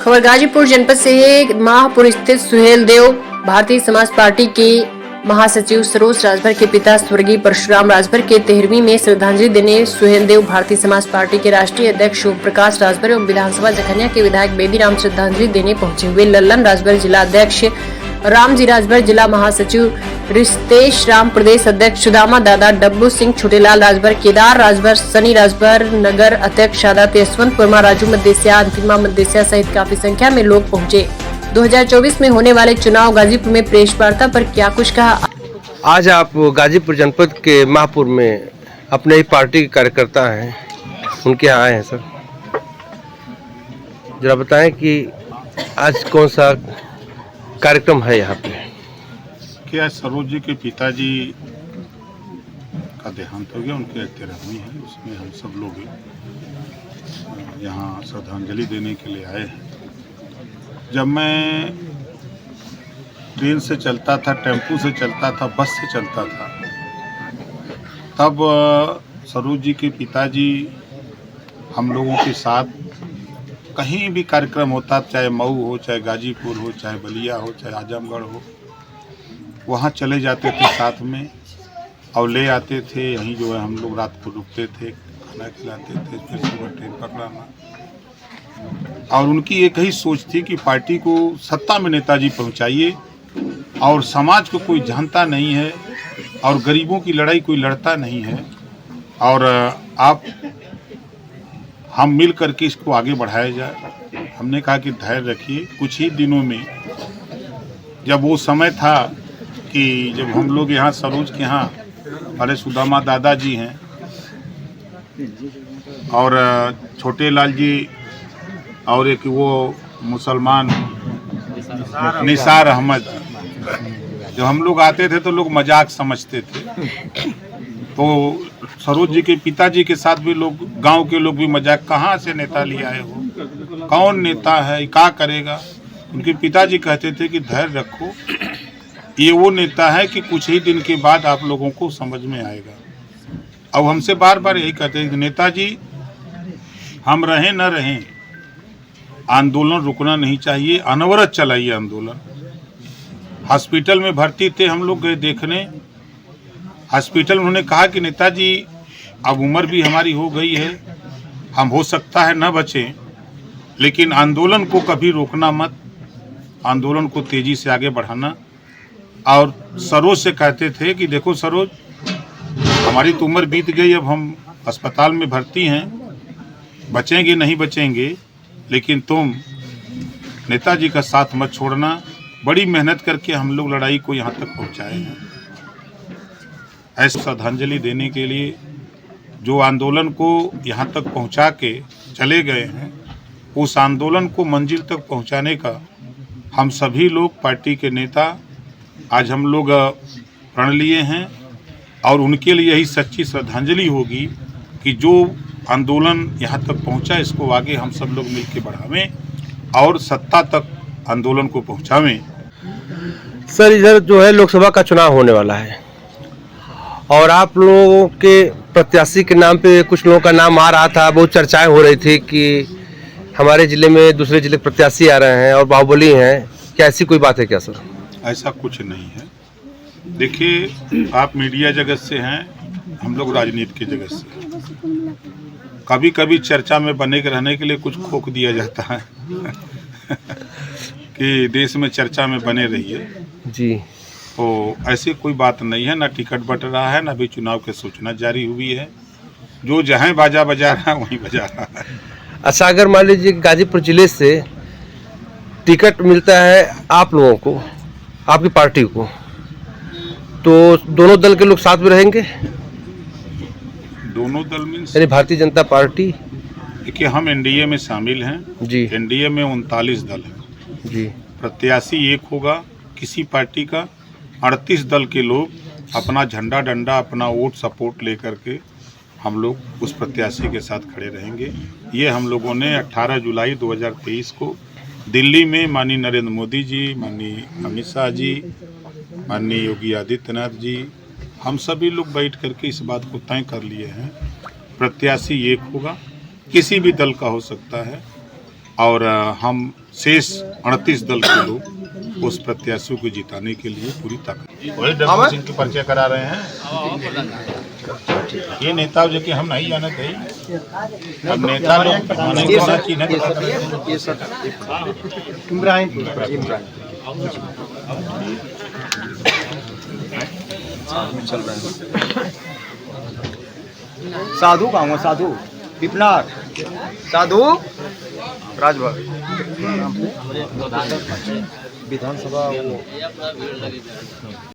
खबर गाजीपुर जनपद से है। महापुर स्थित सुहेल देव भारतीय समाज पार्टी के महासचिव सरोज राजभर के पिता स्वर्गीय परशुराम राजभर के 13वीं में श्रद्धांजलि देने सुहेल देव भारतीय समाज पार्टी के राष्ट्रीय अध्यक्ष शिव प्रकाश राजभर एवं विधानसभा जखनिया के विधायक बेबीराम श्रद्धांजलि देने पहुंचे हुए लल्लन राजभर, जिला अध्यक्ष रामजी राजभर, जिला महासचिव रिश्तेश राम, प्रदेश अध्यक्ष सुदामा दादा, डब्बू सिंह, छोटेलाल राजभर, केदार राजभर, सनी राजभर, नगर अध्यक्ष सादात यशवंत वर्मा, राजू मदेसिया, अंतिमा मदेसिया सहित काफी संख्या में लोग पहुंचे। 2024 में होने वाले चुनाव गाजीपुर में प्रेस वार्ता पर क्या कुछ कहा। आज आप गाजीपुर जनपद के महापुर में अपने ही पार्टी के कार्यकर्ता हैं, उनके यहाँ आए हैं सर, जरा बताएं कि आज कौन सा कार्यक्रम है यहाँ पे। क्या सरोज जी के पिताजी का देहांत हो गया, उनकी 13वीं है, उसमें हम सब लोग यहाँ श्रद्धांजलि देने के लिए आए हैं। जब मैं ट्रेन से चलता था, टेम्पू से चलता था, बस से चलता था, तब सरोज जी के पिताजी हम लोगों के साथ कहीं भी कार्यक्रम होता, चाहे मऊ हो, चाहे गाजीपुर हो, चाहे बलिया हो, चाहे आजमगढ़ हो, वहाँ चले जाते थे साथ में और ले आते थे। यहीं जो है हम लोग रात को रुकते थे, खाना खिलाते थे, फिर सुबह ट्रेन पकड़ाना। और उनकी एक ही सोच थी कि पार्टी को सत्ता में नेताजी पहुंचाइए, और समाज को कोई जानता नहीं है और गरीबों की लड़ाई कोई लड़ता नहीं है, और आप हम मिल करके इसको आगे बढ़ाया जाए। हमने कहा कि धैर्य रखिए, कुछ ही दिनों में, जब वो समय था कि जब हम लोग यहाँ सरोज के यहाँ हमारे सुदामा दादाजी हैं और छोटेलाल जी और एक वो मुसलमान निसार अहमद, जब हम लोग आते थे तो लोग मजाक समझते थे। तो सरोज जी के पिताजी के साथ भी लोग, गांव के लोग भी मजाक, कहाँ से नेता ले आए हो, कौन नेता है, क्या करेगा। उनके पिताजी कहते थे कि धैर्य रखो, ये वो नेता है कि कुछ ही दिन के बाद आप लोगों को समझ में आएगा। अब हमसे बार बार यही कहते हैं कि नेताजी हम रहें न रहें, आंदोलन रुकना नहीं चाहिए, अनवरत चलाइए आंदोलन। हॉस्पिटल में भर्ती थे, हम लोग गए देखने हॉस्पिटल। उन्होंने कहा कि नेताजी अब उम्र भी हमारी हो गई है, हम हो सकता है न बचें, लेकिन आंदोलन को कभी रोकना मत, आंदोलन को तेजी से आगे बढ़ाना। और सरोज से कहते थे कि देखो सरोज, हमारी तो उम्र बीत गई, अब हम अस्पताल में भर्ती हैं, बचेंगे नहीं बचेंगे, लेकिन तुम नेताजी का साथ मत छोड़ना। बड़ी मेहनत करके हम लोग लड़ाई को यहाँ तक पहुँचाए हैं। ऐसे श्रद्धांजलि देने के लिए जो आंदोलन को यहाँ तक पहुँचा के चले गए हैं, उस आंदोलन को मंजिल तक पहुँचाने का हम सभी लोग, पार्टी के नेता, आज हम लोग प्रण लिए हैं। और उनके लिए यही सच्ची श्रद्धांजलि होगी कि जो आंदोलन यहाँ तक पहुँचा, इसको आगे हम सब लोग मिलकर बढ़ावें और सत्ता तक आंदोलन को पहुँचावें। सर, इधर जो है लोकसभा का चुनाव होने वाला है और आप लोगों के प्रत्याशी के नाम पे कुछ लोगों का नाम आ रहा था, बहुत चर्चाएं हो रही थी कि हमारे जिले में दूसरे जिले प्रत्याशी आ रहे हैं और बाहुबली हैं। क्या ऐसी कोई बात है क्या सर? ऐसा कुछ नहीं है। देखिए, आप मीडिया जगत से हैं, हम लोग राजनीति की जगत से। कभी कभी चर्चा में बने के रहने के लिए कुछ खोक दिया जाता है कि देश में चर्चा में बने रहिए जी। तो ऐसी कोई बात नहीं है, ना टिकट बट रहा है, ना भी चुनाव की सूचना जारी हुई है। जो जहाँ बाजा बजा रहा है वहीं बजा रहा है। अच्छा, अगर मान लीजिए गाजीपुर जिले से टिकट मिलता है आप लोगों को, आपकी पार्टी को, तो दोनों दल के लोग साथ में रहेंगे? दोनों दल में यानी भारतीय जनता पार्टी? देखिए, हम एनडीए में शामिल हैं जी। एनडीए में 39 दल हैं जी। प्रत्याशी एक होगा किसी पार्टी का। 38 दल के लोग अपना झंडा डंडा, अपना वोट सपोर्ट लेकर के हम लोग उस प्रत्याशी के साथ खड़े रहेंगे। ये हम लोगों ने 18 जुलाई 2023 को दिल्ली में माननीय नरेंद्र मोदी जी, माननीय अमित शाह जी, माननीय योगी आदित्यनाथ जी, हम सभी लोग बैठ करके इस बात को तय कर लिए हैं। प्रत्याशी एक होगा, किसी भी दल का हो सकता है, और हम शेष 38 दल के लोग उस प्रत्याशियों को जिताने के लिए पूरी ताकत वही डब्ल्यू सिंह की परिचय करा रहे हैं। ये नेता जो कि हम नहीं जाने थे, अब नेता लोग साधु कहूँगा, साधु विपनाथ, साधु राजभर विधानसभा